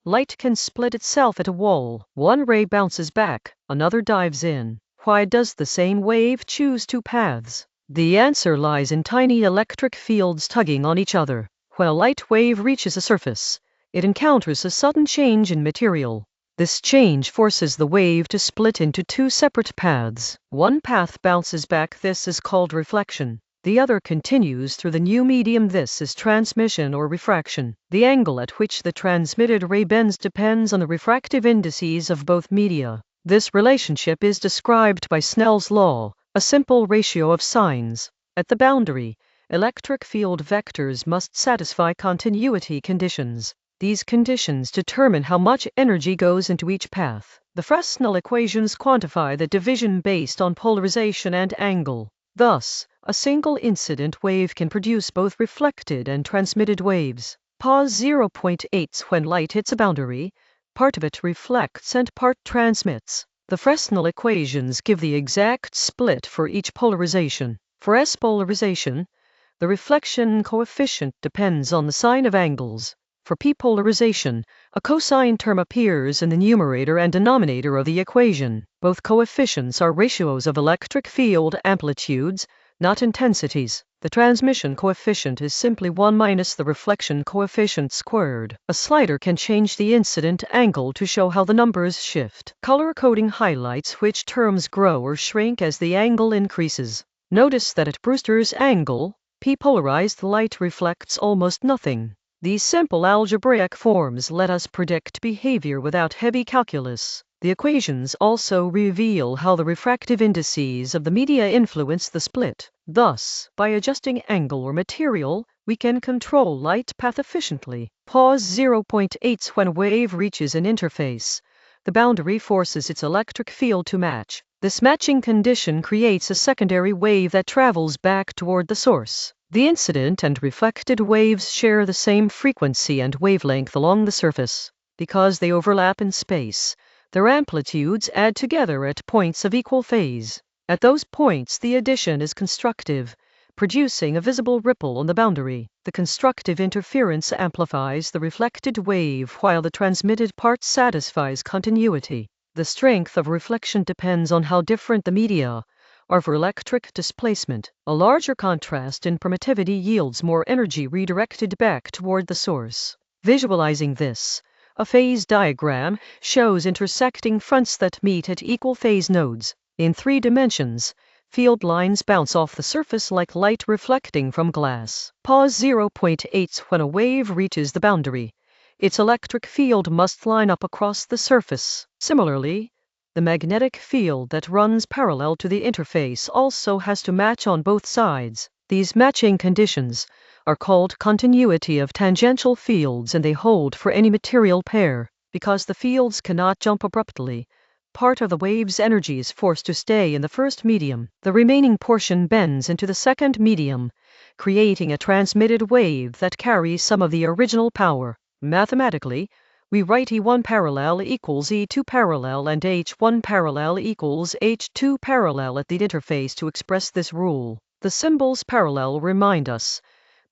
Light can split itself at a wall. One ray bounces back, another dives in. Why does the same wave choose two paths? The answer lies in tiny electric fields tugging on each other. When a light wave reaches a surface, it encounters a sudden change in material. This change forces the wave to split into two separate paths. One path bounces back, this is called reflection. The other continues through the new medium, this is transmission or refraction. The angle at which the transmitted ray bends depends on the refractive indices of both media. This relationship is described by Snell's law, a simple ratio of signs. At the boundary, electric field vectors must satisfy continuity conditions. These conditions determine how much energy goes into each path. The Fresnel equations quantify the division based on polarization and angle. Thus, a single incident wave can produce both reflected and transmitted waves. Pause 0.8 when light hits a boundary, part of it reflects and part transmits. The Fresnel equations give the exact split for each polarization. For S polarization, the reflection coefficient depends on the sign of angles. For P polarization, a cosine term appears in the numerator and denominator of the equation. Both coefficients are ratios of electric field amplitudes, not intensities. The transmission coefficient is simply 1 minus the reflection coefficient squared. A slider can change the incident angle to show how the numbers shift. Color coding highlights which terms grow or shrink as the angle increases. Notice that at Brewster's angle, P polarized light reflects almost nothing. These simple algebraic forms let us predict behavior without heavy calculus. The equations also reveal how the refractive indices of the media influence the split. Thus, by adjusting angle or material, we can control light path efficiently. Pause 0.8 when a wave reaches an interface. The boundary forces its electric field to match. This matching condition creates a secondary wave that travels back toward the source. The incident and reflected waves share the same frequency and wavelength along the surface. Because they overlap in space, their amplitudes add together at points of equal phase. At those points, the addition is constructive, producing a visible ripple on the boundary. The constructive interference amplifies the reflected wave while the transmitted part satisfies continuity. The strength of reflection depends on how different the media are for electric displacement. A larger contrast in permittivity yields more energy redirected back toward the source. Visualizing this, a phase diagram shows intersecting fronts that meet at equal phase nodes. In 3 dimensions, field lines bounce off the surface like light reflecting from glass. Pause 0.8 when a wave reaches the boundary. Its electric field must line up across the surface. Similarly, the magnetic field that runs parallel to the interface also has to match on both sides. These matching conditions are called continuity of tangential fields, and they hold for any material pair. Because the fields cannot jump abruptly, part of the wave's energy is forced to stay in the first medium. The remaining portion bends into the second medium, creating a transmitted wave that carries some of the original power. Mathematically, we write E1 parallel equals E2 parallel and H1 parallel equals H2 parallel at the interface to express this rule. The symbols parallel remind us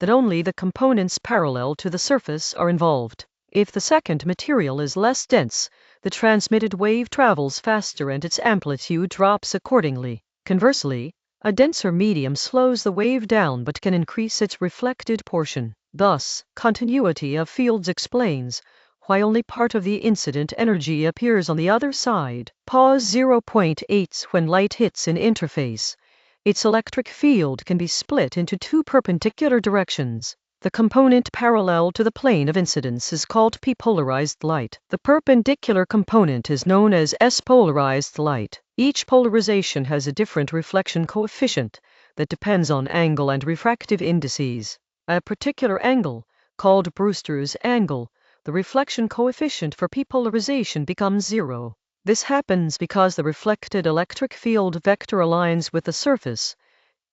that only the components parallel to the surface are involved. If the second material is less dense, the transmitted wave travels faster and its amplitude drops accordingly. Conversely, a denser medium slows the wave down but can increase its reflected portion. Thus, continuity of fields explains why only part of the incident energy appears on the other side. Pause 0.8 when light hits an interface. Its electric field can be split into 2 perpendicular directions. The component parallel to the plane of incidence is called P-polarized light. The perpendicular component is known as S-polarized light. Each polarization has a different reflection coefficient that depends on angle and refractive indices. At a particular angle, called Brewster's angle, the reflection coefficient for P-polarization becomes 0. This happens because the reflected electric field vector aligns with the surface,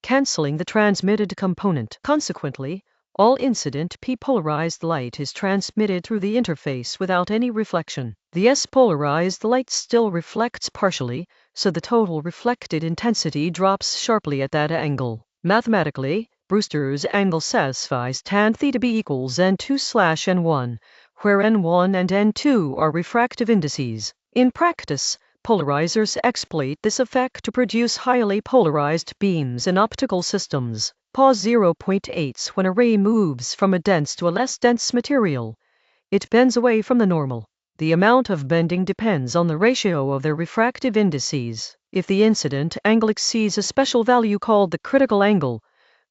canceling the transmitted component. Consequently, all incident P-polarized light is transmitted through the interface without any reflection. The S-polarized light still reflects partially, so the total reflected intensity drops sharply at that angle. Mathematically, Brewster's angle satisfies tan theta B equals N2/N1, where N1 and N2 are refractive indices. In practice, polarizers exploit this effect to produce highly polarized beams in optical systems. Pause 0.8. When a ray moves from a dense to a less dense material, it bends away from the normal. The amount of bending depends on the ratio of their refractive indices. If the incident angle exceeds a special value called the critical angle,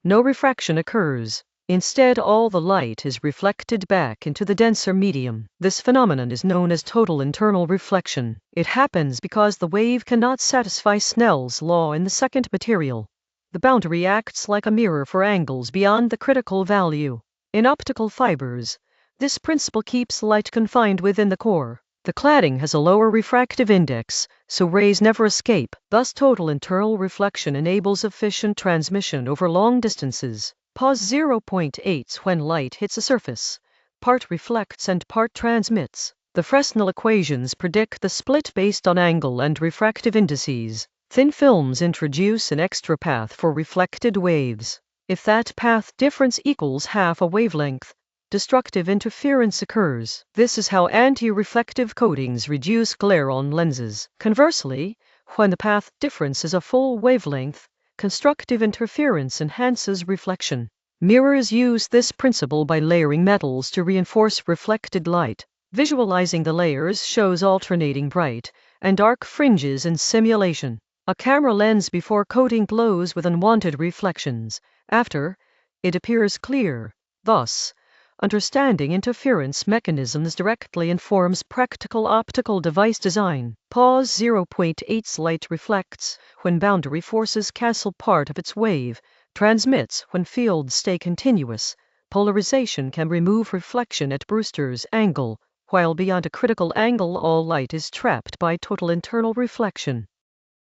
no refraction occurs. Instead, all the light is reflected back into the denser medium. This phenomenon is known as total internal reflection. It happens because the wave cannot satisfy Snell's law in the second material. The boundary acts like a mirror for angles beyond the critical value. In optical fibers, this principle keeps light confined within the core. The cladding has a lower refractive index, so rays never escape. Thus, total internal reflection enables efficient transmission over long distances. Pause 0.8. When light hits a surface, part reflects and part transmits. The Fresnel equations predict the split based on angle and refractive indices. Thin films introduce an extra path for reflected waves. If that path difference equals half a wavelength, destructive interference occurs. This is how anti-reflective coatings reduce glare on lenses. Conversely, when the path difference is a full wavelength, constructive interference enhances reflection. Mirrors use this principle by layering metals to reinforce reflected light. Visualizing the layers shows alternating bright and dark fringes in simulation. A camera lens before coating glows with unwanted reflections. After, it appears clear. Thus, understanding interference mechanisms directly informs practical optical device design. Pause 0.8. Light reflects when boundary forces cancel part of its wave, transmits when fields stay continuous. Polarization can remove reflection at Brewster's angle, while beyond a critical angle all light is trapped by total internal reflection.